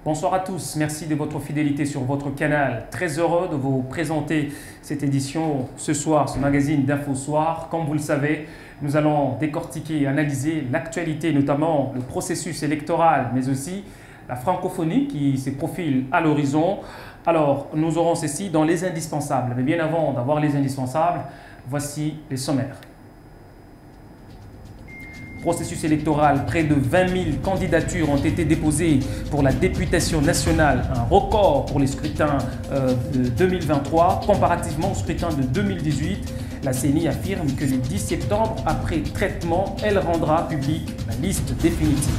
Bonsoir à tous, merci de votre fidélité sur votre canal. Très heureux de vous présenter cette édition ce soir, ce magazine d'Info Soir. Comme vous le savez, nous allons décortiquer et analyser l'actualité, notamment le processus électoral, mais aussi la francophonie qui se profile à l'horizon. Alors, nous aurons ceci dans les indispensables. Mais bien avant d'avoir les indispensables, voici les sommaires. Processus électoral, près de 20 000 candidatures ont été déposées pour la députation nationale, un record pour les scrutins de 2023. Comparativement au scrutin de 2018, la CENI affirme que le 10 septembre, après traitement, elle rendra publique la liste définitive.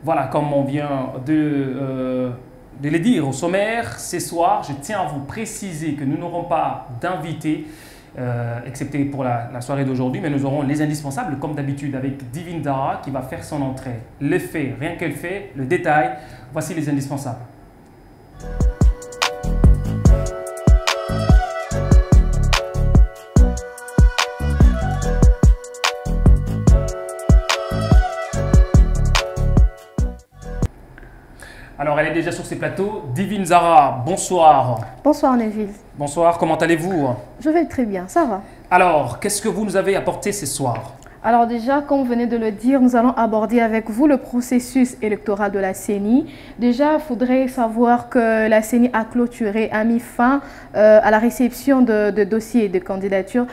Voilà, comme on vient de le dire au sommaire, ce soir, je tiens à vous préciser que nous n'aurons pas d'invités, excepté pour la soirée d'aujourd'hui, mais nous aurons les indispensables, comme d'habitude, avec Divine Zara qui va faire son entrée. Le fait, rien qu'elle fait, le détail, voici les indispensables. Alors, elle est déjà sur ses plateaux. Divine Zara, bonsoir. Bonsoir Neville. Bonsoir, comment allez-vous? Je vais très bien, ça va. Alors, qu'est-ce que vous nous avez apporté ce soir? Alors déjà, comme vous venez de le dire, nous allons aborder avec vous le processus électoral de la CENI. Déjà, il faudrait savoir que la CENI a clôturé, a mis fin à la réception de dossiers et de candidatures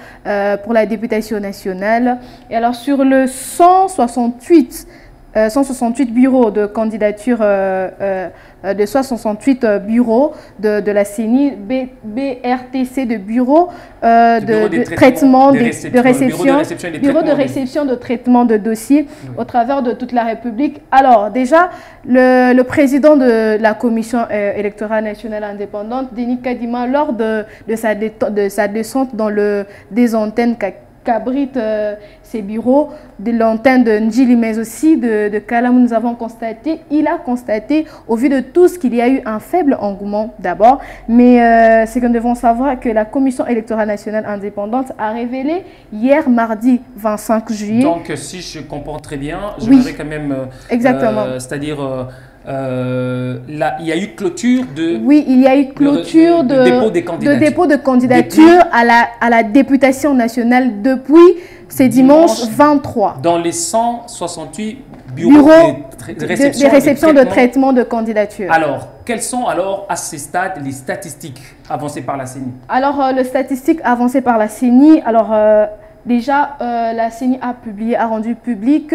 pour la députation nationale. Et alors, sur le 168 bureaux de candidature, de 168 bureaux de la CENI, BRTC de bureaux de traitement, de réception, de traitement de dossiers au travers de toute la République. Alors déjà, le président de la Commission électorale nationale indépendante, Denis Kadima, lors de sa descente dans des antennes qu'abritent ces bureaux, de l'antenne de Ndjili, mais aussi de Kalam, nous avons constaté, il a constaté, au vu de tout ce qu'il y a eu un faible engouement d'abord, mais c'est que nous devons savoir que la Commission électorale nationale indépendante a révélé hier, mardi 25 juillet. Donc, si je comprends très bien, j'aimerais quand même... exactement. C'est-à-dire... là, il y a eu clôture de... Oui, il y a eu clôture de dépôt de candidature à la députation nationale depuis ce dimanche 23. Dans les 168 bureaux de réception de traitement de candidature. Alors, quelles sont alors à ce stade les statistiques avancées par la CENI? Alors, les statistiques avancées par la CENI, alors... déjà, la CENI a rendu public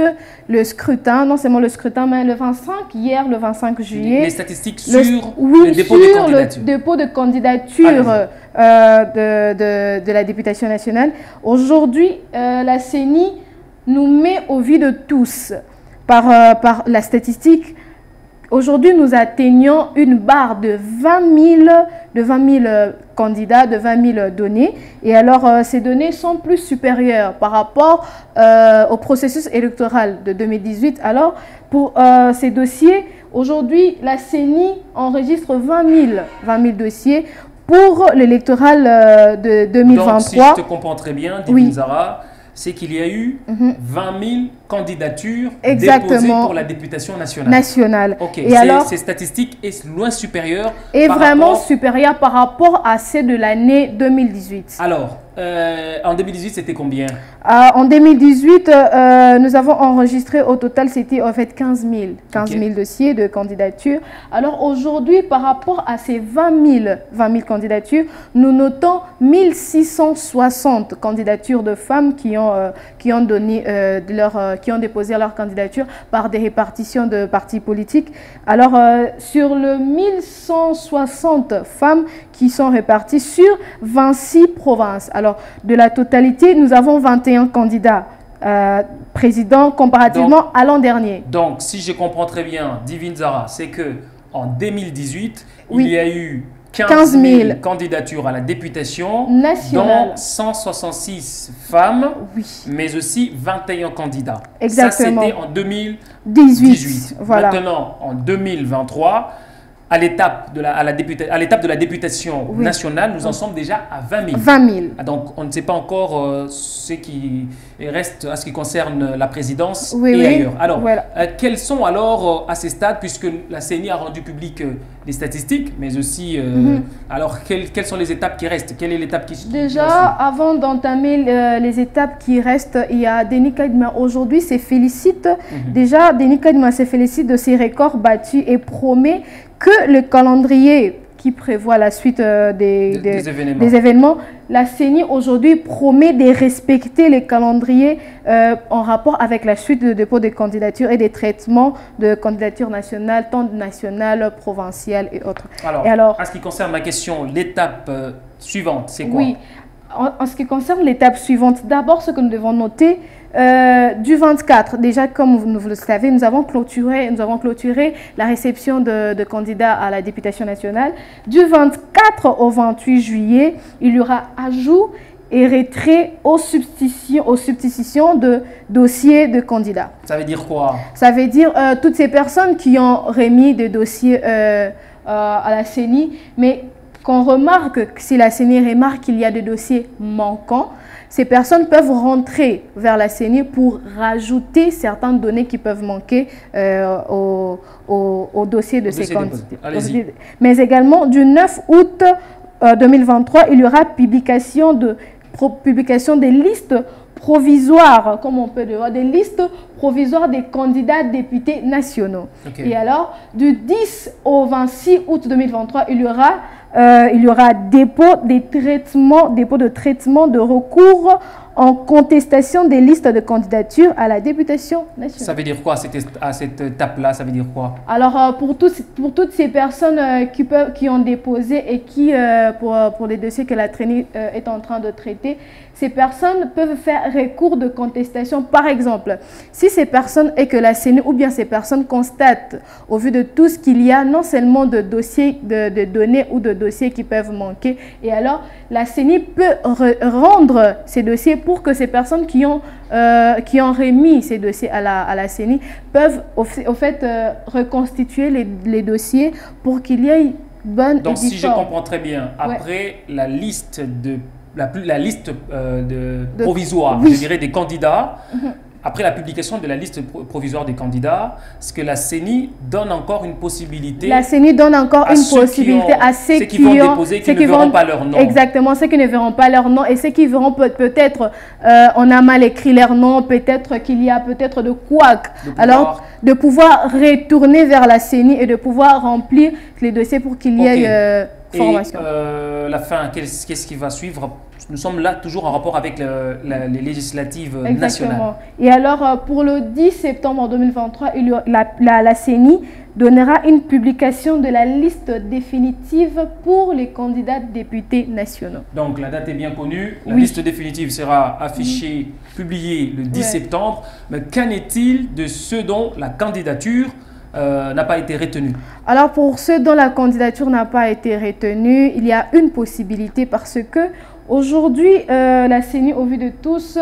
le scrutin, non seulement le scrutin, mais le 25, hier, le 25 juillet. Les statistiques sur le dépôt de candidature. Le dépôt de candidature de la députation nationale. Aujourd'hui, la CENI nous met au vu de tous par la statistique. Aujourd'hui, nous atteignons une barre de 20 000 candidats, de 20 000 données. Et alors, ces données sont plus supérieures par rapport au processus électoral de 2018. Alors, pour ces dossiers, aujourd'hui, la CENI enregistre 20 000 dossiers pour l'électoral de 2023. Donc, si je te comprends très bien, Divine Zara, c'est qu'il y a eu 20 000 candidatures déposées pour la députation nationale. Ok, et alors, ces statistiques est loin supérieures. Et vraiment supérieures par rapport à celles de l'année 2018. Alors, en 2018, c'était combien? En 2018, nous avons enregistré au total, c'était en fait 15 000 dossiers de candidature. Alors aujourd'hui, par rapport à ces 20 000 candidatures, nous notons 1660 candidatures de femmes qui ont déposé leur candidature par des répartitions de partis politiques. Alors, sur le 1160 femmes qui sont réparties sur 26 provinces. Alors, de la totalité, nous avons 21 candidats présidents comparativement à l'an dernier. Donc, si je comprends très bien, Divine Zara, c'est que en 2018, il y a eu 15 000 candidatures à la députation nationale, dont 166 femmes, mais aussi 21 candidats. Exactement. Ça, c'était en 2018. Voilà. Maintenant, en 2023, à l'étape de la députation nationale, nous en sommes déjà à 20 000. 20 000. Donc, on ne sait pas encore ce qui reste à ce qui concerne la présidence Oui, et oui. ailleurs. Alors, Voilà. quels sont alors, à ces stades, puisque la CENI a rendu public les statistiques, mais aussi, alors, quelles sont les étapes qui restent? Quelle est l'étape qui Déjà, suit? avant d'entamer les étapes qui restent, il y a Denis Kadima. Aujourd'hui, se félicite. Déjà, Denis Kadima se félicite de ses records battus et promet que le calendrier qui prévoit la suite des événements, la CENI aujourd'hui promet de respecter les calendriers en rapport avec la suite de dépôt des candidatures et des traitements de candidatures nationales, tant nationales, provinciales et autres. Alors, en ce qui concerne ma question, l'étape suivante, c'est quoi? Oui, en ce qui concerne l'étape suivante, d'abord ce que nous devons noter, du 24, déjà comme vous le savez, nous avons clôturé la réception de candidats à la députation nationale. Du 24 au 28 juillet, il y aura ajout et retrait aux substitutions de dossiers de candidats. Ça veut dire quoi? Ça veut dire toutes ces personnes qui ont remis des dossiers à la CENI, mais qu'on remarque, si la CENI remarque qu'il y a des dossiers manquants, ces personnes peuvent rentrer vers la CENI pour rajouter certaines données qui peuvent manquer au dossier de ces candidats. Mais également, du 9 août 2023, il y aura publication des listes provisoires, comme on peut le voir, des listes provisoires des candidats députés nationaux. Okay. Et alors, du 10 au 26 août 2023, il y aura dépôt de traitement de recours en contestation des listes de candidatures à la députation nationale. Ça veut dire quoi à cette étape-là? Ça veut dire quoi? Alors, pour toutes ces personnes qui ont déposé et qui, pour les dossiers que la CENI est en train de traiter, ces personnes peuvent faire recours de contestation. Par exemple, si ces personnes et que la CENI ou bien ces personnes constatent, au vu de tout ce qu'il y a, non seulement de dossiers, de données ou de dossiers qui peuvent manquer, et alors la CENI peut rendre ces dossiers pour que ces personnes qui ont remis ces dossiers à la CENI peuvent au fait reconstituer les dossiers pour qu'il y ait bonne Donc, si je comprends très bien, après la liste provisoire, je dirais, des candidats, après la publication de la liste provisoire des candidats, est-ce que la CENI donne encore une possibilité? La CENI donne encore une possibilité à ceux qui vont déposer, qui ne verront pas leur nom. Exactement, ceux qui ne verront pas leur nom et ceux qui verront peut-être, on a mal écrit leur nom, peut-être qu'il y a peut-être de couac. Alors, de pouvoir retourner vers la CENI et de pouvoir remplir les dossiers pour qu'il y ait formation. Et la fin, qu'est-ce qui va suivre? Nous sommes là toujours en rapport avec les législatives nationales. Et alors, pour le 10 septembre 2023, la CENI donnera une publication de la liste définitive pour les candidats députés nationaux. Donc, la date est bien connue. La liste définitive sera affichée, publiée le 10 septembre. Mais qu'en est-il de ceux dont la candidature n'a pas été retenue? Alors, pour ceux dont la candidature n'a pas été retenue, il y a une possibilité parce que aujourd'hui, la CENI, au vu de tous,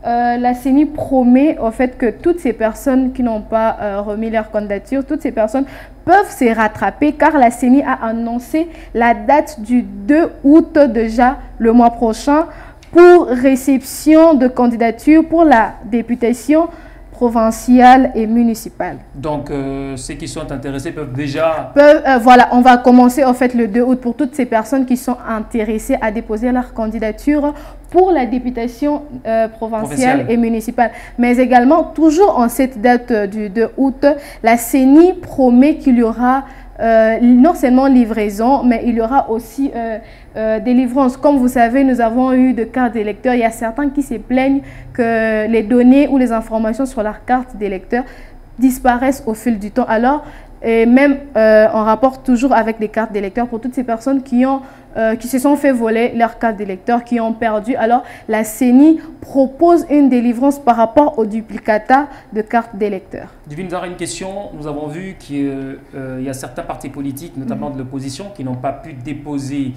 la CENI promet au fait que toutes ces personnes qui n'ont pas remis leur candidature, toutes ces personnes peuvent se rattraper car la CENI a annoncé la date du 2 août déjà le mois prochain pour réception de candidature pour la députation provinciale et municipale. Donc, ceux qui sont intéressés peuvent déjà... Voilà, on va commencer en fait le 2 août pour toutes ces personnes qui sont intéressées à déposer leur candidature pour la députation provinciale et municipale. Mais également, toujours en cette date du 2 août, la CENI promet qu'il y aura non seulement livraison, mais il y aura aussi délivrance. Comme vous savez, nous avons eu de cartes d'électeurs. Il y a certains qui se plaignent que les données ou les informations sur leur carte d'électeur disparaissent au fil du temps. Alors, et même on rapporte toujours avec des cartes d'électeurs pour toutes ces personnes qui ont qui se sont fait voler leur carte d'électeur, qui ont perdu. Alors, la CENI propose une délivrance par rapport au duplicata de cartes d'électeur. Divine Zara, une question. Nous avons vu qu'il y a certains partis politiques, notamment de l'opposition, qui n'ont pas pu déposer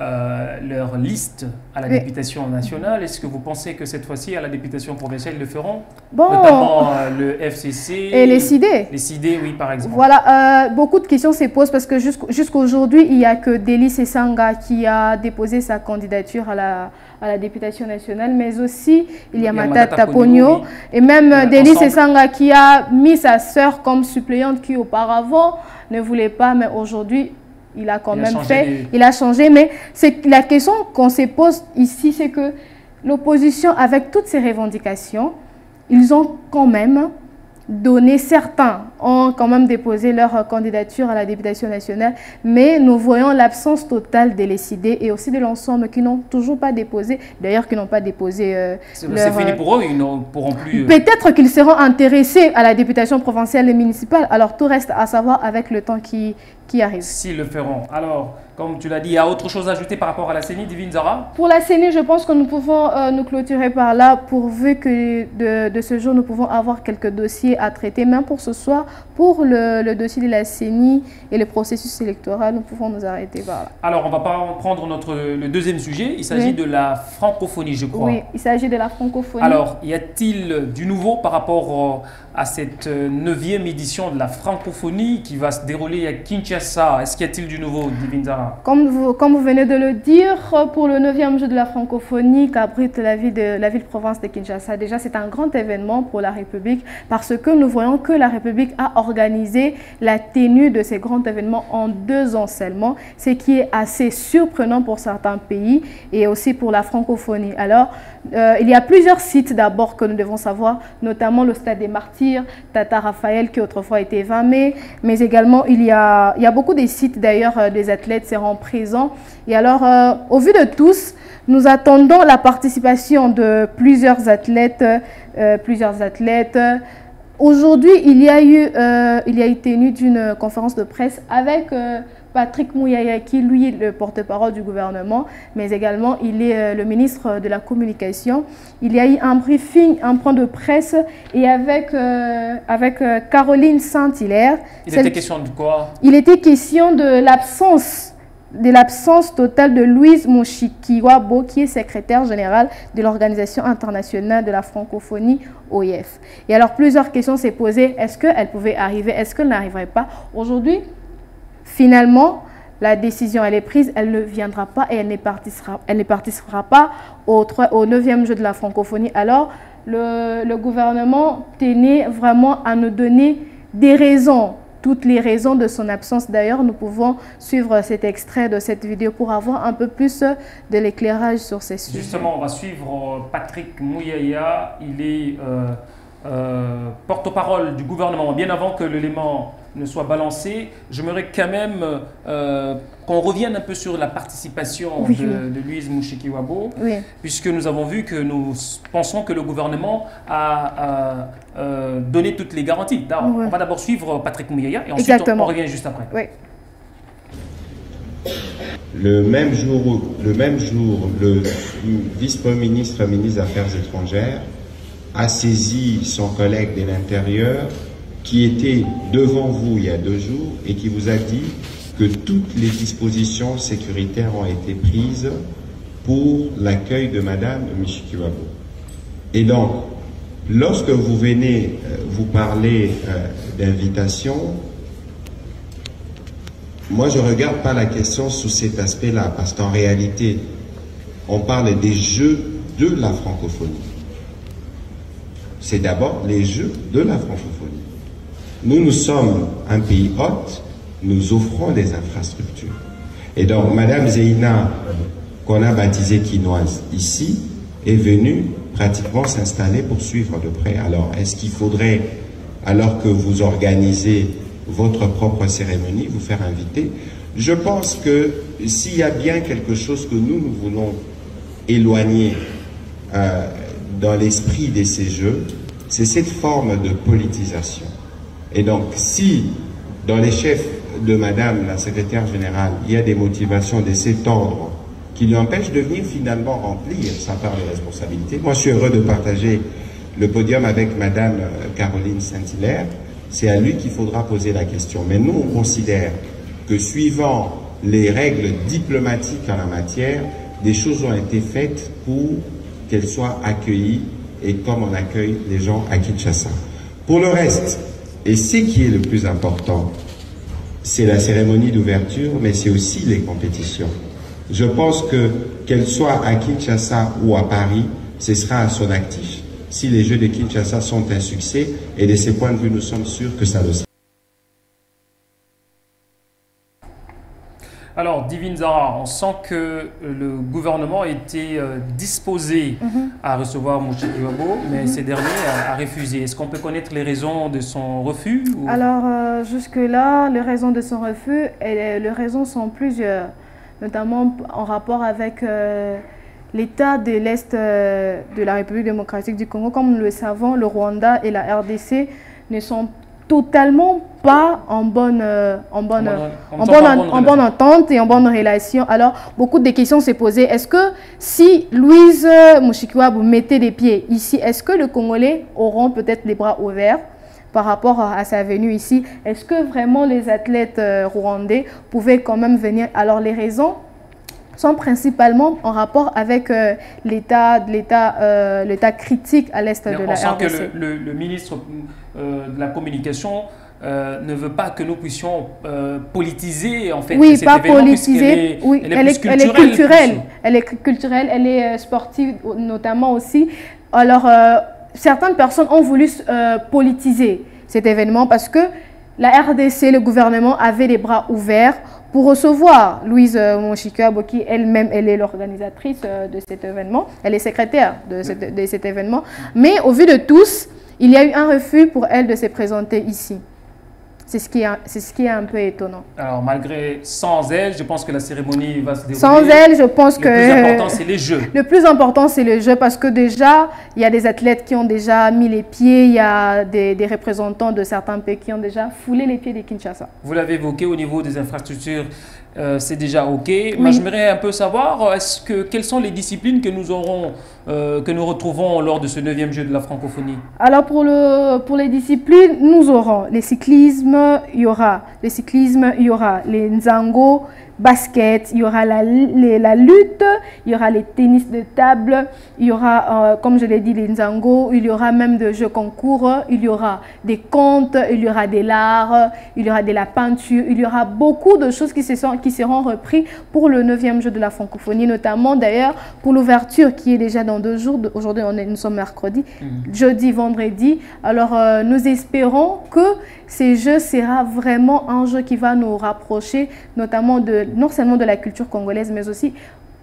leur liste à la députation nationale. Est-ce que vous pensez que cette fois-ci, à la députation provinciale, ils le feront? Bon, notamment le FCC et les CID. Les CID, oui, par exemple. Voilà, beaucoup de questions se posent parce que jusqu'à aujourd'hui, il n'y a que Delis Esanga qui a déposé sa candidature à la députation nationale, mais aussi il y a Matata Ponyo, oui. Et même Delis Esanga qui a mis sa sœur comme suppléante qui auparavant ne voulait pas, mais aujourd'hui, il a quand même fait, il a changé. Mais la question qu'on se pose ici, c'est que l'opposition, avec toutes ces revendications, ils ont quand même donné, certains ont quand même déposé leur candidature à la députation nationale, mais nous voyons l'absence totale des LCD et aussi de l'ensemble qui n'ont toujours pas déposé, d'ailleurs qui n'ont pas déposé c'est fini pour eux, ils ne pourront plus... Peut-être qu'ils seront intéressés à la députation provinciale et municipale, alors tout reste à savoir avec le temps qui arrive. S'ils le feront. Alors, comme tu l'as dit, il y a autre chose à ajouter par rapport à la CENI, Divine Zara? Pour la CENI, je pense que nous pouvons nous clôturer par là, pourvu que de ce jour, nous pouvons avoir quelques dossiers à traiter. Même pour ce soir, pour le dossier de la CENI et le processus électoral, nous pouvons nous arrêter par là. Alors, on va prendre le deuxième sujet. Il s'agit de la francophonie, je crois. Oui, il s'agit de la francophonie. Alors, y a-t-il du nouveau par rapport à cette 9e édition de la francophonie qui va se dérouler à Kinshasa? Est-ce qu'il y a-t-il du nouveau, Divine Zara? Comme vous venez de le dire, pour le 9e jeu de la francophonie qu'abrite la ville-province de Kinshasa, déjà c'est un grand événement pour la République parce que nous voyons que la République a organisé la tenue de ces grands événements en 2 ans seulement, ce qui est assez surprenant pour certains pays et aussi pour la francophonie. Alors, il y a plusieurs sites d'abord que nous devons savoir, notamment le Stade des Martyrs, Tata Raphaël qui autrefois était 20 mai, mais également il y a beaucoup de sites d'ailleurs des athlètes seront présents. Et alors, au vu de tous, nous attendons la participation de plusieurs athlètes. Aujourd'hui, il y a eu tenue d'une conférence de presse avec Patrick Mouyaya, qui lui est le porte-parole du gouvernement, mais également il est le ministre de la Communication. Il y a eu un briefing, un point de presse, et avec Caroline Saint-Hilaire. Il était question de quoi? Il était question de l'absence totale de Louise Mushikiwabo, qui est secrétaire générale de l'Organisation internationale de la francophonie, OIF. Et alors, plusieurs questions s'est posées. Est-ce qu'elle pouvait arriver? Est-ce qu'elle n'arriverait pas? Aujourd'hui, finalement, la décision, elle est prise. Elle ne viendra pas et elle ne participera pas au 9e jeu de la francophonie. Alors, le gouvernement tenait vraiment à nous donner des raisons, toutes les raisons de son absence. D'ailleurs, nous pouvons suivre cet extrait de cette vidéo pour avoir un peu plus de l'éclairage sur ces sujets. Justement, on va suivre Patrick Mouyaya. Il est porte-parole du gouvernement. Bien avant que l'élément ne soit balancé, j'aimerais quand même qu'on revienne un peu sur la participation de Louise Mushikiwabo, puisque nous avons vu que nous pensons que le gouvernement a donné toutes les garanties. On va d'abord suivre Patrick Mouyaya et ensuite on revient juste après. Oui. Le même jour, le vice-premier ministre, ministre des Affaires étrangères, a saisi son collègue de l'Intérieur qui était devant vous il y a 2 jours et qui vous a dit que toutes les dispositions sécuritaires ont été prises pour l'accueil de Madame Mushikiwabo. Et donc, lorsque vous venez vous parler d'invitation, moi je ne regarde pas la question sous cet aspect-là, parce qu'en réalité, on parle des Jeux de la francophonie. C'est d'abord les Jeux de la francophonie. Nous sommes un pays hôte, nous offrons des infrastructures. Et donc, Madame Zeina, qu'on a baptisée quinoise ici, est venue pratiquement s'installer pour suivre de près. Alors, est-ce qu'il faudrait, alors que vous organisez votre propre cérémonie, vous faire inviter? Je pense que s'il y a bien quelque chose que nous voulons éloigner dans l'esprit de ces Jeux, c'est cette forme de politisation. Et donc, si dans les chefs de Madame la secrétaire générale, il y a des motivations de cet ordre qui lui empêchent de venir finalement remplir sa part de responsabilité. Moi, je suis heureux de partager le podium avec Madame Caroline Saint-Hilaire. C'est à lui qu'il faudra poser la question. Mais nous, on considère que suivant les règles diplomatiques en la matière, des choses ont été faites pour qu'elles soient accueillies et comme on accueille les gens à Kinshasa. Pour le reste, et ce qui est le plus important, c'est la cérémonie d'ouverture, mais c'est aussi les compétitions. Je pense que, qu'elles soient à Kinshasa ou à Paris, ce sera à son actif. Si les Jeux de Kinshasa sont un succès, et de ce point de vue, nous sommes sûrs que ça le sera. Alors, Divine Zara, on sent que le gouvernement était disposé à recevoir Mouchiki Wabo, mais ces derniers a refusé. Est-ce qu'on peut connaître les raisons de son refus ou... Alors, jusque-là, les raisons de son refus, les raisons sont plusieurs, notamment en rapport avec l'état de l'Est de la République démocratique du Congo. Comme nous le savons, le Rwanda et la RDC ne sont totalement pas en bonne entente et en bonne relation. Alors, beaucoup de questions s'est posées. Est-ce que si Louise Mushikiwabo mettait les pieds ici, est-ce que les Congolais auront peut-être les bras ouverts par rapport à sa venue ici? Est-ce que vraiment les athlètes rwandais pouvaient quand même venir? Alors, les raisons sont principalement en rapport avec l'état critique à l'est de la RDC. On sent que le ministre de la Communication ne veut pas que nous puissions politiser en fait. Oui, cet pas événement, politiser. Oui, elle est culturelle. Elle est culturelle, elle est sportive notamment aussi. Alors, certaines personnes ont voulu politiser cet événement parce que la RDC, le gouvernement, avait les bras ouverts pour recevoir Louise Mushikiwabo, qui elle-même, elle est l'organisatrice de cet événement. Elle est secrétaire de cet événement. Mais au vu de tous, il y a eu un refus pour elle de se présenter ici. C'est ce qui est un peu étonnant. Alors, malgré, sans elle, je pense que la cérémonie va se dérouler. Sans elle, je pense que... Le plus important, c'est les Jeux. Le plus important, c'est les Jeux parce que déjà, il y a des athlètes qui ont déjà mis les pieds, il y a des représentants de certains pays qui ont déjà foulé les pieds de Kinshasa. Vous l'avez évoqué au niveau des infrastructures, c'est déjà OK. Oui. Moi, j'aimerais un peu savoir, quelles sont les disciplines que nous retrouvons lors de ce 9e Jeu de la francophonie? Alors, pour les disciplines, nous aurons les cyclismes, il y aura les nzango, basket, il y aura la lutte, il y aura les tennis de table, il y aura, comme je l'ai dit, les nzango, il y aura même des jeux concours, il y aura des contes, il y aura de l'art, il y aura de la peinture, il y aura beaucoup de choses qui seront reprises pour le 9e Jeu de la francophonie, notamment d'ailleurs pour l'ouverture qui est déjà dans 2 jours. Aujourd'hui, nous sommes mercredi, jeudi, vendredi. Alors, nous espérons que ces jeux sera vraiment un jeu qui va nous rapprocher, notamment non seulement de la culture congolaise, mais aussi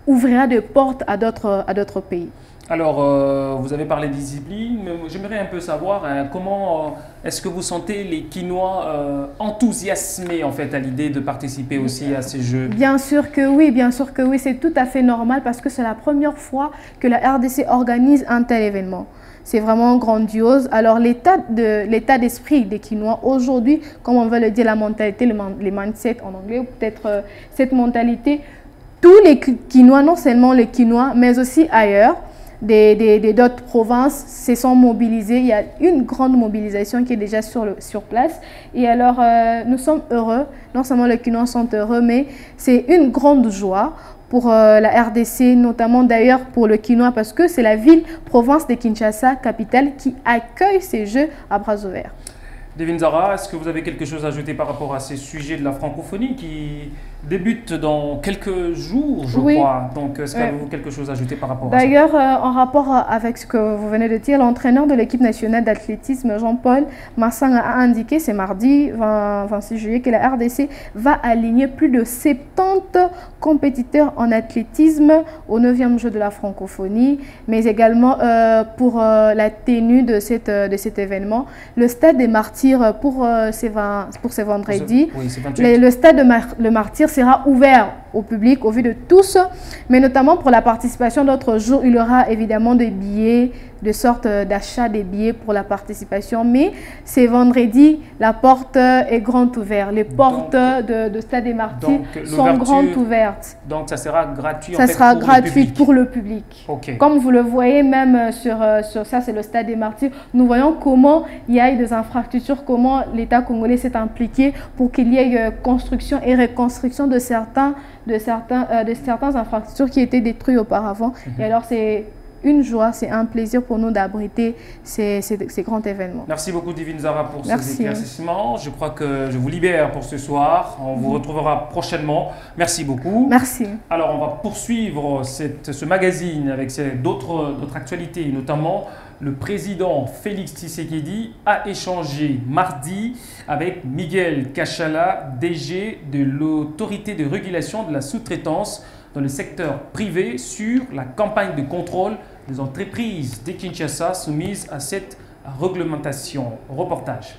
ouvrira des portes à d'autres pays. Alors, vous avez parlé de discipline, mais j'aimerais un peu savoir comment est-ce que vous sentez les Kinois enthousiasmés en fait à l'idée de participer aussi à ces Jeux? Bien sûr que oui, c'est tout à fait normal parce que c'est la première fois que la RDC organise un tel événement. C'est vraiment grandiose. Alors, l'état d'esprit des Kinois aujourd'hui, comme on veut le dire, la mentalité, les mindset en anglais, ou peut-être cette mentalité, tous les Kinois, non seulement les Kinois, mais aussi ailleurs, d'autres provinces se sont mobilisés. Il y a une grande mobilisation qui est déjà sur place. Et alors, nous sommes heureux. Non seulement les Kinois sont heureux, mais c'est une grande joie pour la RDC, notamment d'ailleurs pour le Kinois, parce que c'est la ville-province de Kinshasa, capitale, qui accueille ces Jeux à bras ouverts. Divine Zara, est-ce que vous avez quelque chose à ajouter par rapport à ces sujets de la francophonie qui débutent dans quelques jours, je crois. Donc, est-ce que vous avez quelque chose à ajouter par rapport à ça? D'ailleurs, en rapport avec ce que vous venez de dire, l'entraîneur de l'équipe nationale d'athlétisme, Jean-Paul Massang, a indiqué ce mardi 26 juillet que la RDC va aligner plus de 70 compétiteurs en athlétisme au 9e Jeu de la francophonie, mais également pour la tenue de cet événement. Le stade des Martyrs pour ce vendredi, le stade de Martyrs sera ouvert au public, au vu de tous, mais notamment pour la participation d'autres jours, il y aura évidemment des billets de sorte d'achat des billets pour la participation. Mais c'est vendredi, la porte est grande ouverte. Les portes de Stade des Martyrs sont grandes ouvertes. Donc ça sera gratuit. Ça sera gratuit pour le public. Okay. Comme vous le voyez même sur ça, c'est le Stade des Martyrs. Nous voyons comment il y a eu des infrastructures, comment l'État congolais s'est impliqué pour qu'il y ait construction et reconstruction de certaines infrastructures qui étaient détruites auparavant. Et alors c'est une joie, c'est un plaisir pour nous d'abriter ces grands événements. Merci beaucoup Divine Zara pour ces éclaircissements. Je crois que je vous libère pour ce soir. On vous retrouvera prochainement. Merci beaucoup. Merci. Alors on va poursuivre ce magazine avec d'autres actualités, notamment le président Félix Tshisekedi a échangé mardi avec Miguel Kachala, DG de l'autorité de régulation de la sous-traitance dans le secteur privé sur la campagne de contrôle des entreprises de Kinshasa soumises à cette réglementation. Reportage.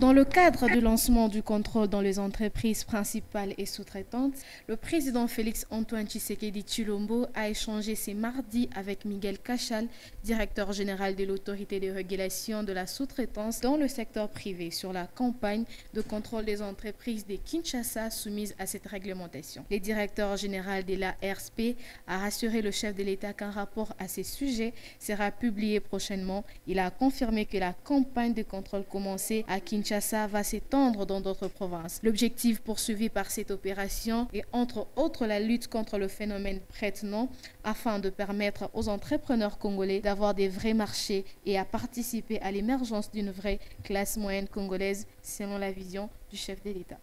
Dans le cadre du lancement du contrôle dans les entreprises principales et sous-traitantes, le président Félix Antoine Tshisekedi Tshilombo a échangé ce mardi avec Miguel Kachal, directeur général de l'autorité de régulation de la sous-traitance dans le secteur privé, sur la campagne de contrôle des entreprises de Kinshasa soumises à cette réglementation. Le directeur général de la RSP a rassuré le chef de l'État qu'un rapport à ces sujets sera publié prochainement. Il a confirmé que la campagne de contrôle commencée à Kinshasa va s'étendre dans d'autres provinces. L'objectif poursuivi par cette opération est entre autres la lutte contre le phénomène prête-nom afin de permettre aux entrepreneurs congolais d'avoir des vrais marchés et à participer à l'émergence d'une vraie classe moyenne congolaise selon la vision du chef de l'État.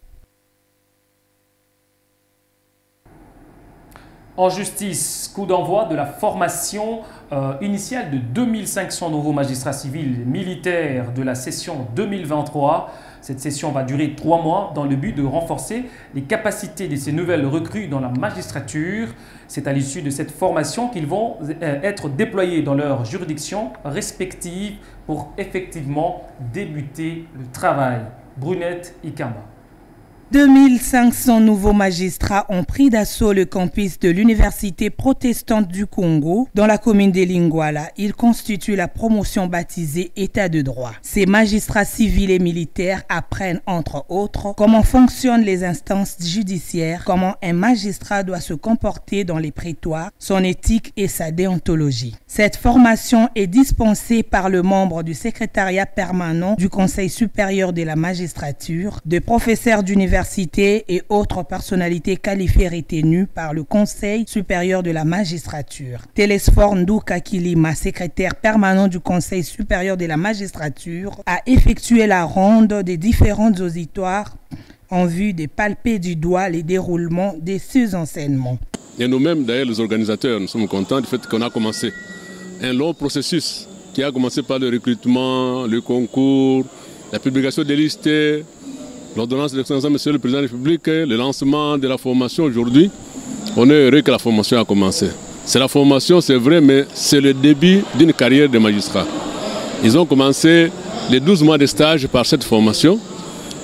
En justice, coup d'envoi de la formation initiale de 2500 nouveaux magistrats civils militaires de la session 2023. Cette session va durer 3 mois dans le but de renforcer les capacités de ces nouvelles recrues dans la magistrature. C'est à l'issue de cette formation qu'ils vont être déployés dans leurs juridictions respectives pour effectivement débuter le travail. Brunette Ikamba. 2500 nouveaux magistrats ont pris d'assaut le campus de l'Université protestante du Congo dans la commune de Lingwala. Ils constituent la promotion baptisée État de droit. Ces magistrats civils et militaires apprennent entre autres comment fonctionnent les instances judiciaires, comment un magistrat doit se comporter dans les prétoires, son éthique et sa déontologie. Cette formation est dispensée par le membre du secrétariat permanent du Conseil supérieur de la magistrature, de professeurs d'université et autres personnalités qualifiées retenues par le Conseil supérieur de la magistrature. Télésphore Ndouka Kilima, secrétaire permanent du Conseil supérieur de la magistrature, a effectué la ronde des différents auditoires en vue de palper du doigt les déroulements de ces enseignements. Et nous-mêmes, d'ailleurs, les organisateurs, nous sommes contents du fait qu'on a commencé un long processus qui a commencé par le recrutement, le concours, la publication des listes, l'ordonnance d'excellence, Monsieur le Président de la République, le lancement de la formation aujourd'hui. On est heureux que la formation a commencé. C'est la formation, c'est vrai, mais c'est le début d'une carrière de magistrat. Ils ont commencé les 12 mois de stage par cette formation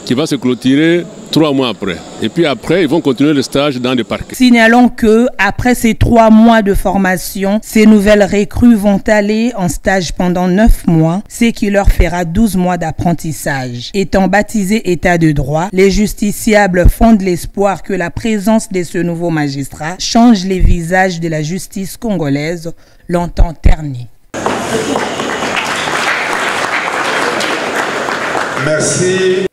qui va se clôturer 3 mois après. Et puis après, ils vont continuer le stage dans des parquets. Signalons que après ces 3 mois de formation, ces nouvelles recrues vont aller en stage pendant 9 mois, ce qui leur fera 12 mois d'apprentissage. Étant baptisés État de droit, les justiciables fondent l'espoir que la présence de ce nouveau magistrat change les visages de la justice congolaise longtemps ternie. Merci.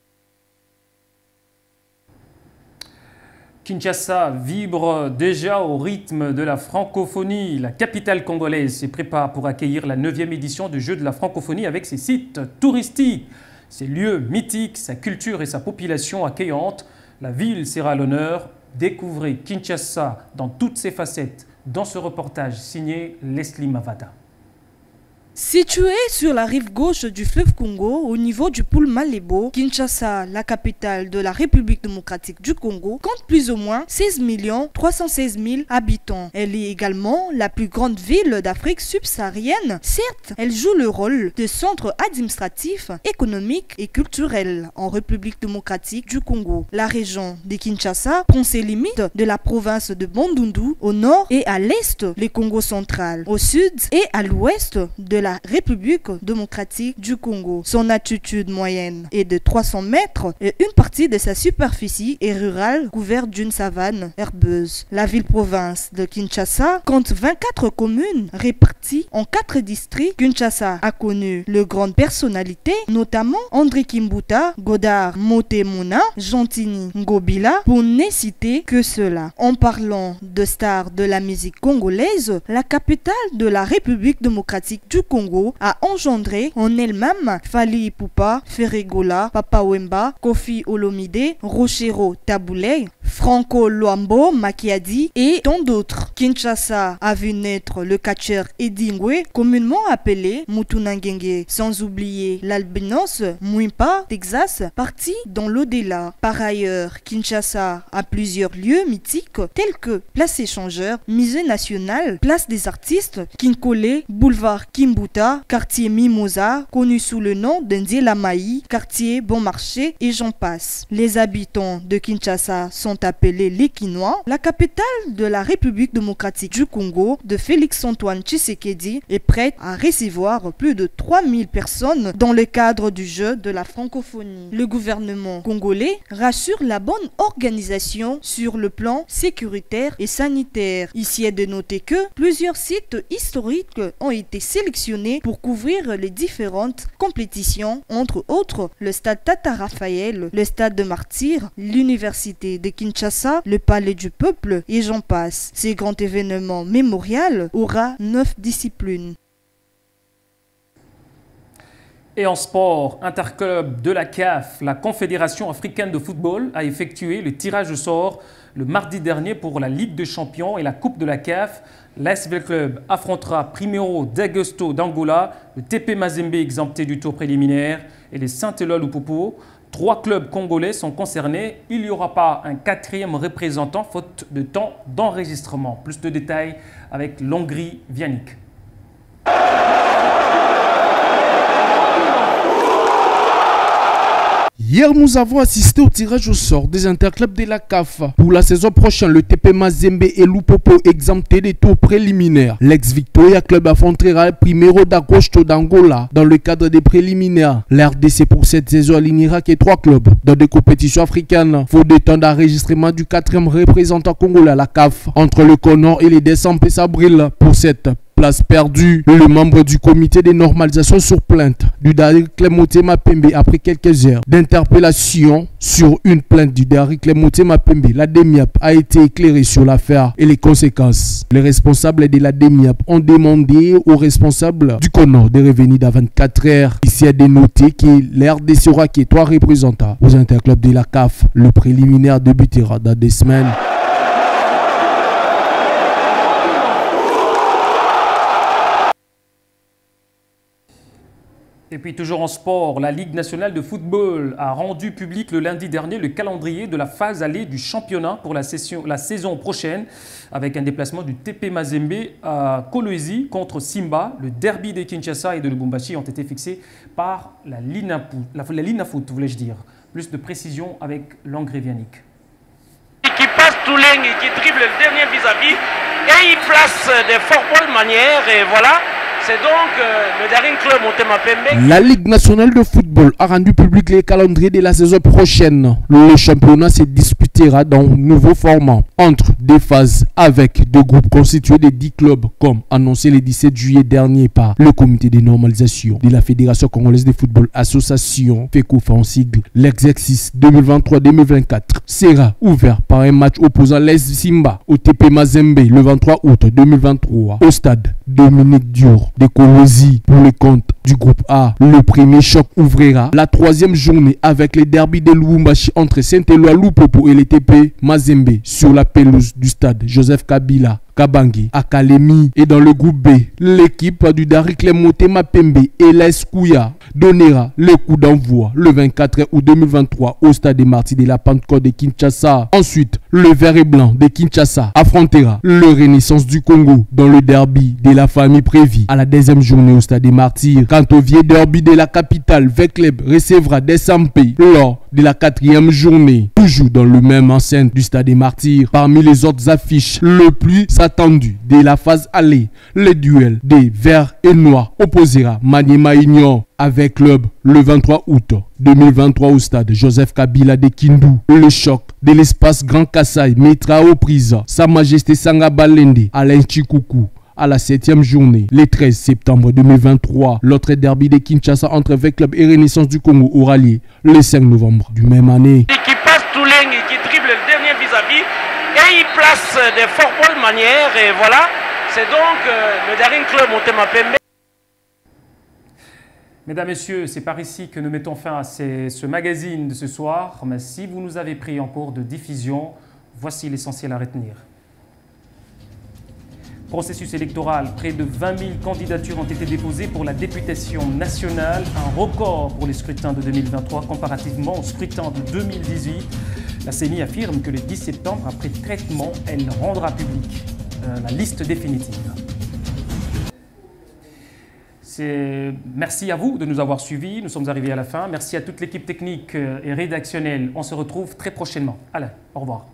Kinshasa vibre déjà au rythme de la francophonie. La capitale congolaise se prépare pour accueillir la 9e édition du Jeu de la francophonie avec ses sites touristiques, ses lieux mythiques, sa culture et sa population accueillante. La ville sera à l'honneur. Découvrez Kinshasa dans toutes ses facettes dans ce reportage signé Leslie Mavada. Située sur la rive gauche du fleuve Congo, au niveau du pôle Malébo, Kinshasa, la capitale de la République démocratique du Congo, compte plus ou moins 16 316 000 habitants. Elle est également la plus grande ville d'Afrique subsaharienne. Certes, elle joue le rôle de centre administratif, économique et culturel en République démocratique du Congo. La région de Kinshasa prend ses limites de la province de Bandundu au nord et à l'est, le Congo central, au sud et à l'ouest de la République démocratique du Congo. Son altitude moyenne est de 300 mètres et une partie de sa superficie est rurale couverte d'une savane herbeuse. La ville-province de Kinshasa compte 24 communes réparties en 4 districts. Kinshasa a connu de grandes personnalités, notamment André Kimbuta, Godard Motemuna, Gentini Ngobila, pour ne citer que cela. En parlant de stars de la musique congolaise, la capitale de la République démocratique du Congo a engendré en elle-même Fally Ipupa, Ferregola, Papa Wemba, Kofi Olomide, Rochero Taboulé, Franco Luambo Makiadi et tant d'autres. Kinshasa a vu naître le catcheur Eddie Ngwe, communément appelé Mutunangenge, sans oublier l'albinos Mwimpa, Texas, parti dans l'au-delà. Par ailleurs, Kinshasa a plusieurs lieux mythiques tels que Place Échangeur, Musée National, Place des Artistes, Kinkole, Boulevard Kimbuta, quartier Mimosa, connu sous le nom d'Ndiela Maï, quartier Bon Marché et j'en passe. Les habitants de Kinshasa sont appelés les Kinois. La capitale de la République démocratique du Congo de Félix-Antoine Tshisekedi est prête à recevoir plus de 3000 personnes dans le cadre du jeu de la francophonie. Le gouvernement congolais rassure la bonne organisation sur le plan sécuritaire et sanitaire. Ici est de noter que plusieurs sites historiques ont été sélectionnés pour couvrir les différentes compétitions, entre autres le stade Tata Raphaël, le stade de Martyrs, l'université de Kinshasa, le palais du peuple et j'en passe. Ce grand événement mémorial aura 9 disciplines. Et en sport, interclub de la CAF, la Confédération africaine de football, a effectué le tirage au sort le mardi dernier pour la Ligue des Champions et la Coupe de la CAF. L'ASvel Club affrontera Primeiro d'Augusto d'Angola, le TP Mazembe exempté du tour préliminaire et les Saint-Éloi Lupopo. 3 clubs congolais sont concernés. Il n'y aura pas un 4e représentant faute de temps d'enregistrement. Plus de détails avec Longri Vianic. Hier, nous avons assisté au tirage au sort des interclubs de la CAF. Pour la saison prochaine, le TP Mazembe et Lupopo exemptés des tours préliminaires. L'ex-Victoria Club affrontera Primeiro d'Augusto d'Angola dans le cadre des préliminaires. L'RDC pour cette saison alignera que 3 clubs dans des compétitions africaines. Faute de temps d'enregistrement du 4e représentant congolais à la CAF entre le Conor et les décembre et Sabril pour cette place perdue. Le membre du comité de normalisation sur plainte du Dari Clémoté Mapembe après quelques heures d'interpellation sur une plainte du Dari Clémoté Mapembe, la DEMIAP a été éclairée sur l'affaire et les conséquences. Les responsables de la DEMIAP ont demandé aux responsables du Conor de revenir dans 24 heures. Ici a dénoté que l'RDC aura que 3 représentants aux interclubs de la CAF. Le préliminaire débutera dans 2 semaines. Et puis toujours en sport, la Ligue nationale de football a rendu public le lundi dernier le calendrier de la phase allée du championnat pour la saison prochaine avec un déplacement du TP Mazembe à Kolwezi contre Simba. Le derby de Kinshasa et de Lubumbashi ont été fixés par la Linafoot, voulais-je dire. Plus de précision avec Longri Vianic. Qui passe tout l'eng et qui dribble le dernier vis-à-vis et il place de fort bonne manière et voilà. C'est donc le dernier club Motema Pembe. La Ligue nationale de football a rendu public les calendriers de la saison prochaine. Le championnat se disputera dans un nouveau format entre des phases avec 2 groupes constitués de 10 clubs comme annoncé le 17 juillet dernier par le comité de normalisation de la Fédération congolaise de football association FECOFA en sigle. L'exercice 2023-2024 sera ouvert par un match opposant l'AS Simba au TP Mazembe le 23 août 2023 au stade Dominique Dior de Kolwezi pour le compte du groupe A. Le premier choc ouvrira la 3e journée avec les derbys de Lubumbashi entre Saint-Éloi Lupopo et les TP Mazembe sur la pelouse du stade Joseph Kabila. Kabangi, Akalemi. Et dans le groupe B, l'équipe du Darikle Motema Pembe et l'Escouya donnera le coup d'envoi le 24 août 2023 au stade des Martyrs de la Pentecôte de Kinshasa. Ensuite, le vert et blanc de Kinshasa affrontera le Renaissance du Congo dans le derby de la famille prévue à la deuxième journée au stade des Martyrs. Quant au vieux derby de la capitale, Vecleb recevra des Sampé lors de la quatrième journée, toujours dans le même enceinte du stade des Martyrs. Parmi les autres affiches, le plus attendu de la phase aller, le duel des verts et noirs opposera Maniema Union avec club le 23 août 2023 au stade Joseph Kabila de Kindu. Le choc de l'espace Grand Kassai mettra aux prises Sa Majesté Sanga Balende Alain Chikuku à la 7e journée, le 13 septembre 2023. L'autre derby de Kinshasa entre Veclub et Renaissance du Congo aura lieu le 5 novembre du même année. Qui passe Touling et qui dribble le dernier vis-à-vis et il place des fort bonnes manières et voilà, c'est donc le Daring Club Motema Pembe. Mesdames, Messieurs, c'est par ici que nous mettons fin à ce magazine de ce soir. Mais si vous nous avez pris en cours de diffusion, voici l'essentiel à retenir. Processus électoral, près de 20 000 candidatures ont été déposées pour la députation nationale, un record pour les scrutins de 2023 comparativement au scrutin de 2018. La CENI affirme que le 10 septembre, après traitement, elle rendra publique la liste définitive. Merci à vous de nous avoir suivis, nous sommes arrivés à la fin. Merci à toute l'équipe technique et rédactionnelle. On se retrouve très prochainement. Allez, au revoir.